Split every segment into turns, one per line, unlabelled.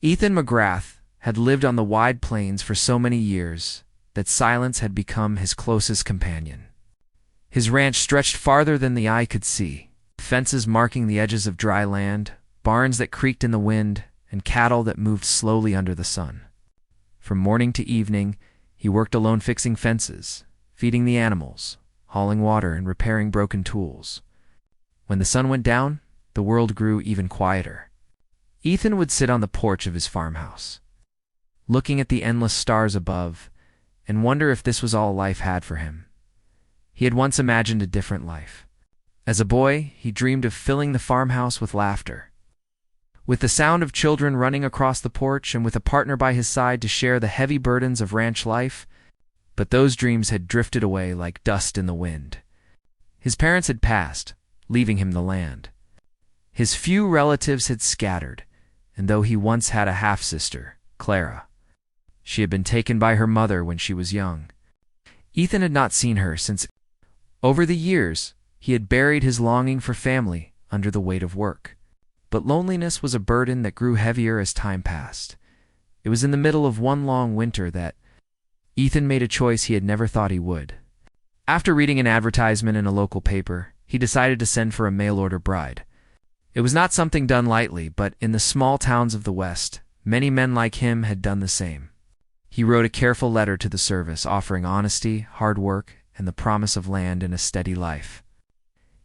Ethan McGrath had lived on the wide plains for so many years that silence had become his closest companion. His ranch stretched farther than the eye could see, fences marking the edges of dry land, barns that creaked in the wind, and cattle that moved slowly under the sun. From morning to evening, he worked alone fixing fences, feeding the animals, hauling water, and repairing broken tools. When the sun went down, the world grew even quieter. Ethan would sit on the porch of his farmhouse, looking at the endless stars above, and wonder if this was all life had for him. He had once imagined a different life. As a boy, he dreamed of filling the farmhouse with laughter, with the sound of children running across the porch, and with a partner by his side to share the heavy burdens of ranch life. But those dreams had drifted away like dust in the wind. His parents had passed, leaving him the land. His few relatives had scattered, and though he once had a half-sister, Clara, she had been taken by her mother when she was young. Ethan had not seen her since. Over the years, he had buried his longing for family under the weight of work. But loneliness was a burden that grew heavier as time passed. It was in the middle of one long winter that Ethan made a choice he had never thought he would. After reading an advertisement in a local paper, he decided to send for a mail-order bride. It was not something done lightly, but in the small towns of the West, many men like him had done the same. He wrote a careful letter to the service, offering honesty, hard work, and the promise of land and a steady life.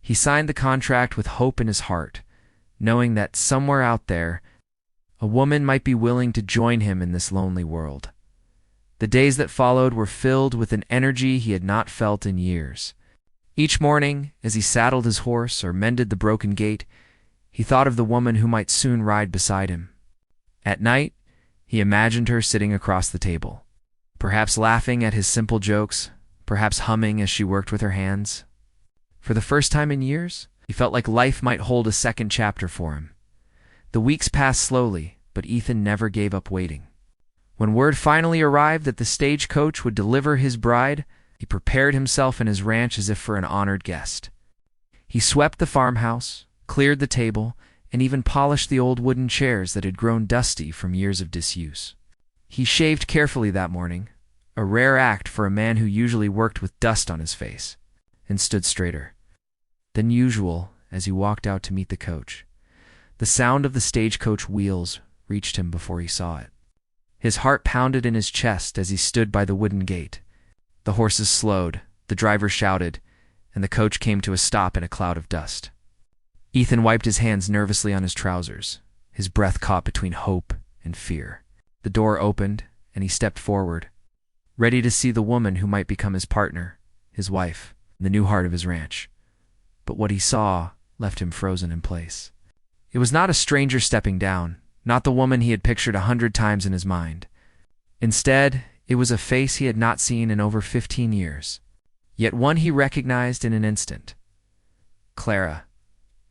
He signed the contract with hope in his heart, knowing that somewhere out there, a woman might be willing to join him in this lonely world. The days that followed were filled with an energy he had not felt in years. Each morning, as he saddled his horse or mended the broken gate, he thought of the woman who might soon ride beside him. At night, he imagined her sitting across the table, perhaps laughing at his simple jokes, perhaps humming as she worked with her hands. For the first time in years, he felt like life might hold a second chapter for him. The weeks passed slowly, but Ethan never gave up waiting. When word finally arrived that the stagecoach would deliver his bride, he prepared himself and his ranch as if for an honored guest. He swept the farmhouse, cleared the table, and even polished the old wooden chairs that had grown dusty from years of disuse. He shaved carefully that morning, a rare act for a man who usually worked with dust on his face, and stood straighter than usual as he walked out to meet the coach. The sound of the stagecoach wheels reached him before he saw it. His heart pounded in his chest as he stood by the wooden gate. The horses slowed, the driver shouted, and the coach came to a stop in a cloud of dust. Ethan wiped his hands nervously on his trousers, his breath caught between hope and fear. The door opened, and he stepped forward, ready to see the woman who might become his partner, his wife, the new heart of his ranch. But what he saw left him frozen in place. It was not a stranger stepping down, not the woman he had pictured 100 times in his mind. Instead, it was a face he had not seen in over 15 years, yet one he recognized in an instant. Clara,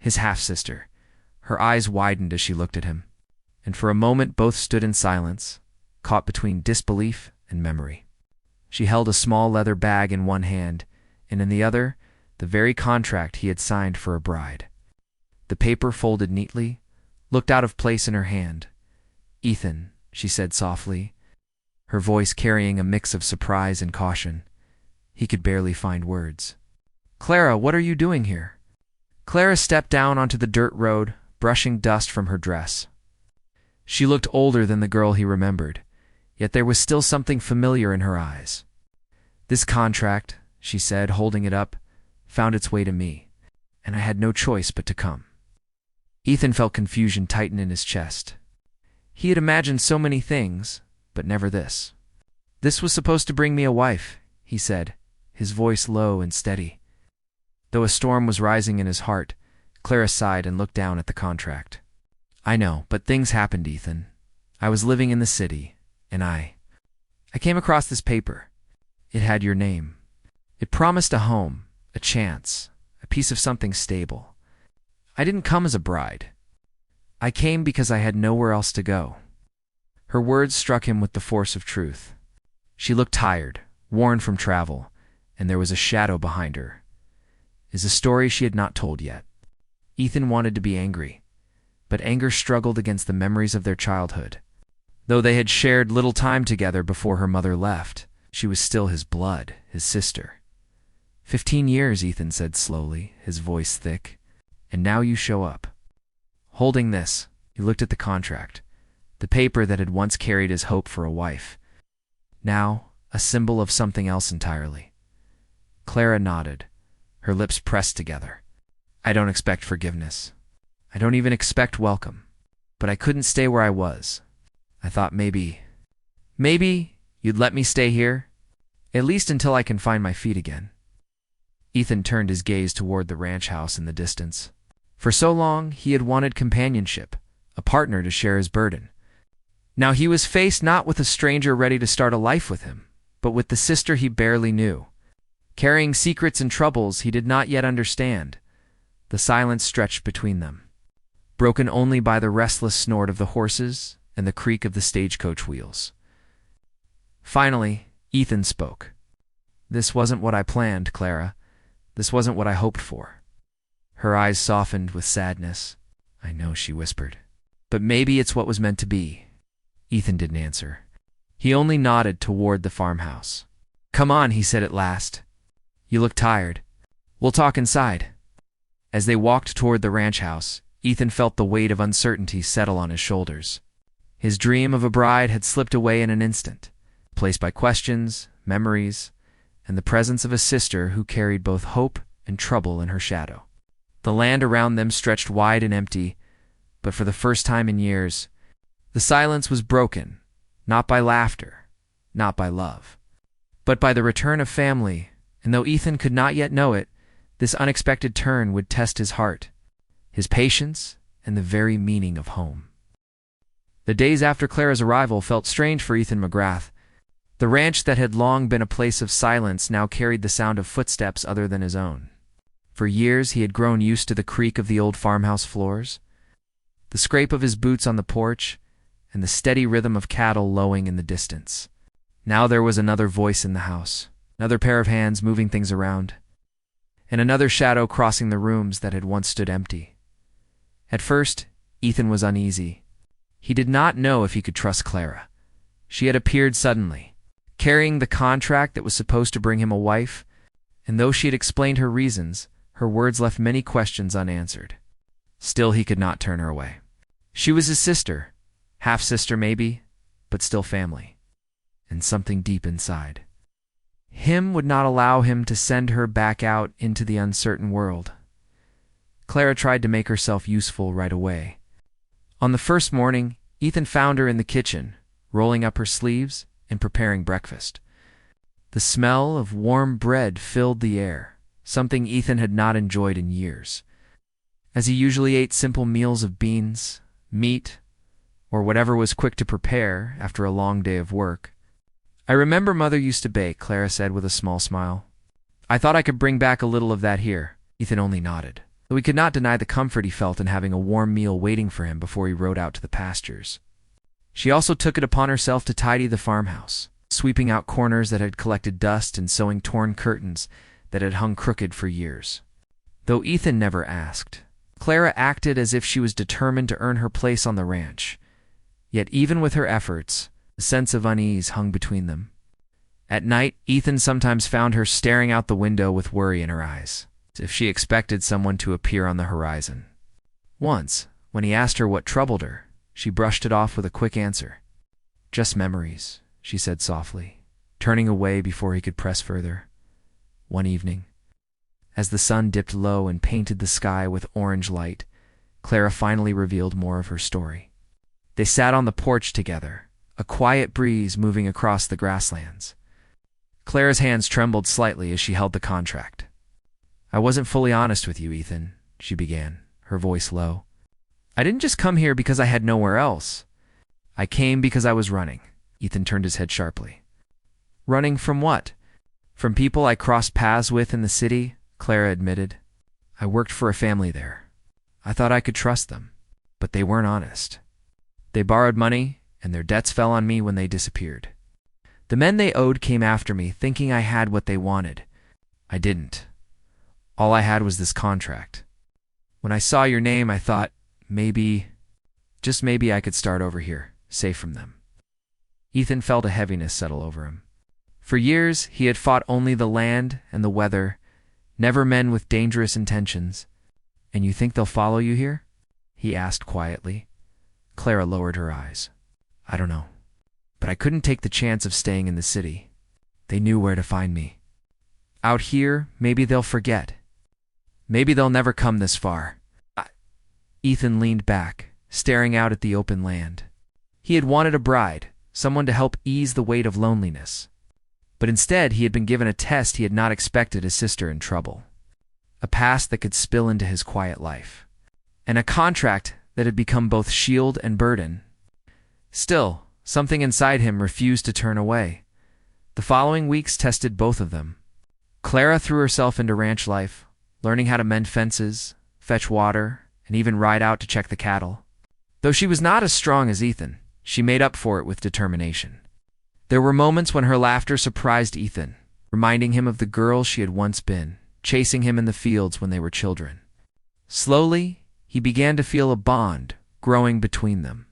his half-sister. Her eyes widened as she looked at him, and for a moment both stood in silence, caught between disbelief and memory. She held a small leather bag in one hand, and in the other, the very contract he had signed for a bride. The paper, folded neatly, looked out of place in her hand. "Ethan," she said softly, her voice carrying a mix of surprise and caution. He could barely find words. "Clara, what are you doing here?" Clara stepped down onto the dirt road, brushing dust from her dress. She looked older than the girl he remembered, yet there was still something familiar in her eyes. "This contract," she said, holding it up, "found its way to me, and I had no choice but to come." Ethan felt confusion tighten in his chest. He had imagined so many things, but never this. "This was supposed to bring me a wife," he said, his voice low and steady. Though a storm was rising in his heart, Clara sighed and looked down at the contract. "I know, but things happened, Ethan. I was living in the city, and I came across this paper. It had your name. It promised a home, a chance, a piece of something stable. I didn't come as a bride. I came because I had nowhere else to go." Her words struck him with the force of truth. She looked tired, worn from travel, and there was a shadow behind her. Is a story she had not told yet. Ethan wanted to be angry, but anger struggled against the memories of their childhood. Though they had shared little time together before her mother left, she was still his blood, his sister. 15 years, Ethan said slowly, his voice thick. And now you show up. Holding this, he looked at the contract, the paper that had once carried his hope for a wife. Now, a symbol of something else entirely. Clara nodded, her lips pressed together. I don't expect forgiveness. I don't even expect welcome. But I couldn't stay where I was. I thought maybe you'd let me stay here, at least until I can find my feet again. Ethan turned his gaze toward the ranch house in the distance. For so long, he had wanted companionship, a partner to share his burden. Now he was faced not with a stranger ready to start a life with him, but with the sister he barely knew, carrying secrets and troubles he did not yet understand. The silence stretched between them, broken only by the restless snort of the horses and the creak of the stagecoach wheels. Finally, Ethan spoke. This wasn't what I planned, Clara. This wasn't what I hoped for. Her eyes softened with sadness. I know, she whispered. But maybe it's what was meant to be. Ethan didn't answer. He only nodded toward the farmhouse. Come on, he said at last. You look tired. We'll talk inside. As they walked toward the ranch house, Ethan felt the weight of uncertainty settle on his shoulders. His dream of a bride had slipped away in an instant, replaced by questions, memories, and the presence of a sister who carried both hope and trouble in her shadow. The land around them stretched wide and empty, but for the first time in years, the silence was broken, not by laughter, not by love, but by the return of family, and though Ethan could not yet know it, this unexpected turn would test his heart, his patience, and the very meaning of home. The days after Clara's arrival felt strange for Ethan McGrath. The ranch that had long been a place of silence now carried the sound of footsteps other than his own. For years he had grown used to the creak of the old farmhouse floors, the scrape of his boots on the porch, and the steady rhythm of cattle lowing in the distance. Now there was another voice in the house, another pair of hands moving things around, and another shadow crossing the rooms that had once stood empty. At first, Ethan was uneasy. He did not know if he could trust Clara. She had appeared suddenly, carrying the contract that was supposed to bring him a wife, and though she had explained her reasons, her words left many questions unanswered. Still, he could not turn her away. She was his sister, half-sister maybe, but still family, and something deep inside him would not allow him to send her back out into the uncertain world. Clara tried to make herself useful right away. On the first morning, Ethan found her in the kitchen, rolling up her sleeves and preparing breakfast. The smell of warm bread filled the air, something Ethan had not enjoyed in years, as he usually ate simple meals of beans, meat, or whatever was quick to prepare after a long day of work. I remember Mother used to bake, Clara said with a small smile. I thought I could bring back a little of that here. Ethan only nodded, though he could not deny the comfort he felt in having a warm meal waiting for him before he rode out to the pastures. She also took it upon herself to tidy the farmhouse, sweeping out corners that had collected dust and sewing torn curtains that had hung crooked for years. Though Ethan never asked, Clara acted as if she was determined to earn her place on the ranch. Yet even with her efforts, a sense of unease hung between them. At night, Ethan sometimes found her staring out the window with worry in her eyes, as if she expected someone to appear on the horizon. Once, when he asked her what troubled her, she brushed it off with a quick answer. Just memories, she said softly, turning away before he could press further. One evening, as the sun dipped low and painted the sky with orange light, Clara finally revealed more of her story. They sat on the porch together, a quiet breeze moving across the grasslands. Clara's hands trembled slightly as she held the contract. I wasn't fully honest with you, Ethan, she began, her voice low. I didn't just come here because I had nowhere else. I came because I was running. Ethan turned his head sharply. Running from what? From people I crossed paths with in the city, Clara admitted. I worked for a family there. I thought I could trust them, but they weren't honest. They borrowed money, and their debts fell on me when they disappeared. The men they owed came after me, thinking I had what they wanted. I didn't. All I had was this contract. When I saw your name, I thought, maybe, just maybe I could start over here, safe from them. Ethan felt a heaviness settle over him. For years, he had fought only the land and the weather, never men with dangerous intentions. "And you think they'll follow you here?" he asked quietly. Clara lowered her eyes. "I don't know. But I couldn't take the chance of staying in the city. They knew where to find me. Out here, maybe they'll forget. Maybe they'll never come this far." Ethan leaned back, staring out at the open land. He had wanted a bride, someone to help ease the weight of loneliness. But instead, he had been given a test he had not expected: his sister in trouble. A past that could spill into his quiet life. And a contract that had become both shield and burden. Still, something inside him refused to turn away. The following weeks tested both of them. Clara threw herself into ranch life, learning how to mend fences, fetch water, and even ride out to check the cattle. Though she was not as strong as Ethan, she made up for it with determination. There were moments when her laughter surprised Ethan, reminding him of the girl she had once been, chasing him in the fields when they were children. Slowly, he began to feel a bond growing between them.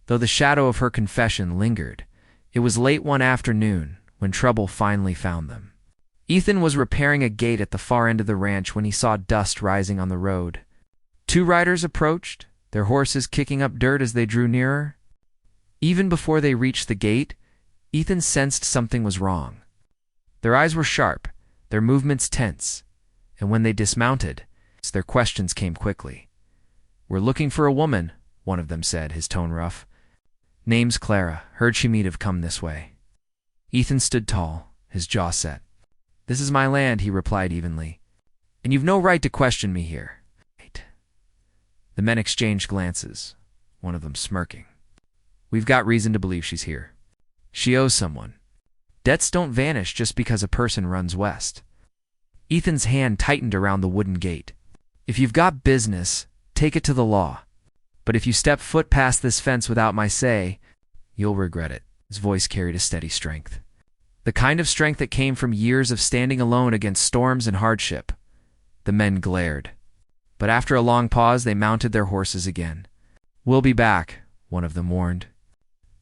Though the shadow of her confession lingered, it was late one afternoon when trouble finally found them. Ethan was repairing a gate at the far end of the ranch when he saw dust rising on the road. Two riders approached, their horses kicking up dirt as they drew nearer. Even before they reached the gate, Ethan sensed something was wrong. Their eyes were sharp, their movements tense, and when they dismounted, their questions came quickly. "We're looking for a woman," one of them said, his tone rough. "Name's Clara. Heard she might have come this way." Ethan stood tall, his jaw set. "This is my land," he replied evenly. "And you've no right to question me here." The men exchanged glances, one of them smirking. "We've got reason to believe she's here. She owes someone. Debts don't vanish just because a person runs west." Ethan's hand tightened around the wooden gate. "If you've got business, take it to the law. But if you step foot past this fence without my say, you'll regret it." His voice carried a steady strength. The kind of strength that came from years of standing alone against storms and hardship. The men glared. But after a long pause, they mounted their horses again. "We'll be back," one of them warned.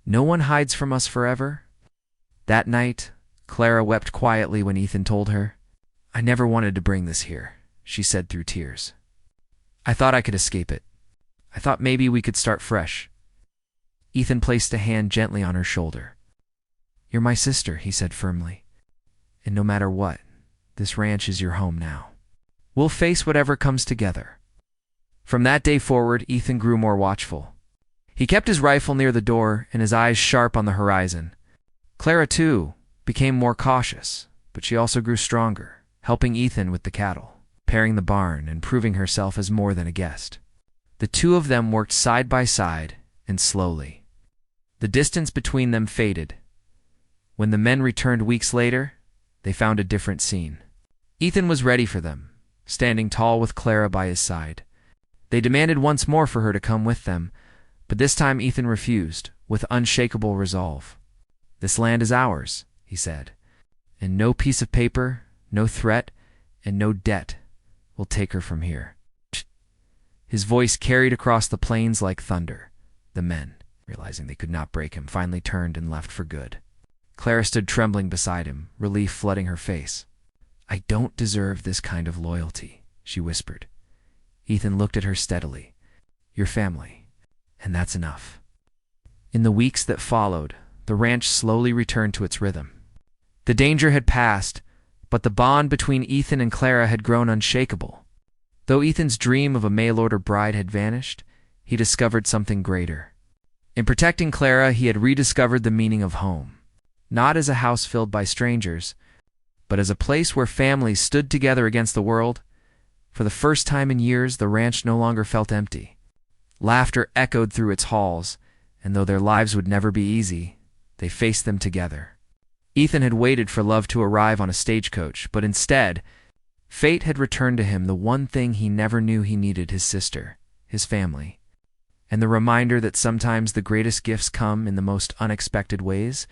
"No one hides from us forever." That night, Clara wept quietly when Ethan told her. "I never wanted to bring this here," she said through tears. "I thought I could escape it. I thought maybe we could start fresh." Ethan placed a hand gently on her shoulder. "You're my sister," he said firmly. "And no matter what, this ranch is your home now. We'll face whatever comes together." From that day forward, Ethan grew more watchful. He kept his rifle near the door and his eyes sharp on the horizon. Clara, too, became more cautious, but she also grew stronger, helping Ethan with the cattle, repairing the barn, and proving herself as more than a guest. The two of them worked side by side, and slowly. The distance between them faded. When the men returned weeks later, they found a different scene. Ethan was ready for them, standing tall with Clara by his side. They demanded once more for her to come with them, but this time Ethan refused, with unshakable resolve. "This land is ours," he said, "and no piece of paper, no threat, and no debt will take her from here." His voice carried across the plains like thunder. The men, realizing they could not break him, finally turned and left for good. Clara stood trembling beside him, relief flooding her face. "I don't deserve this kind of loyalty," she whispered. Ethan looked at her steadily. "Your family, and that's enough." In the weeks that followed, the ranch slowly returned to its rhythm. The danger had passed, but the bond between Ethan and Clara had grown unshakable. Though Ethan's dream of a mail-order bride had vanished, he discovered something greater. In protecting Clara, he had rediscovered the meaning of home, not as a house filled by strangers, but as a place where families stood together against the world. For the first time in years, the ranch no longer felt empty. Laughter echoed through its halls, and though their lives would never be easy, they faced them together. Ethan had waited for love to arrive on a stagecoach, but instead, fate had returned to him the one thing he never knew he needed: his sister, his family, and the reminder that sometimes the greatest gifts come in the most unexpected ways.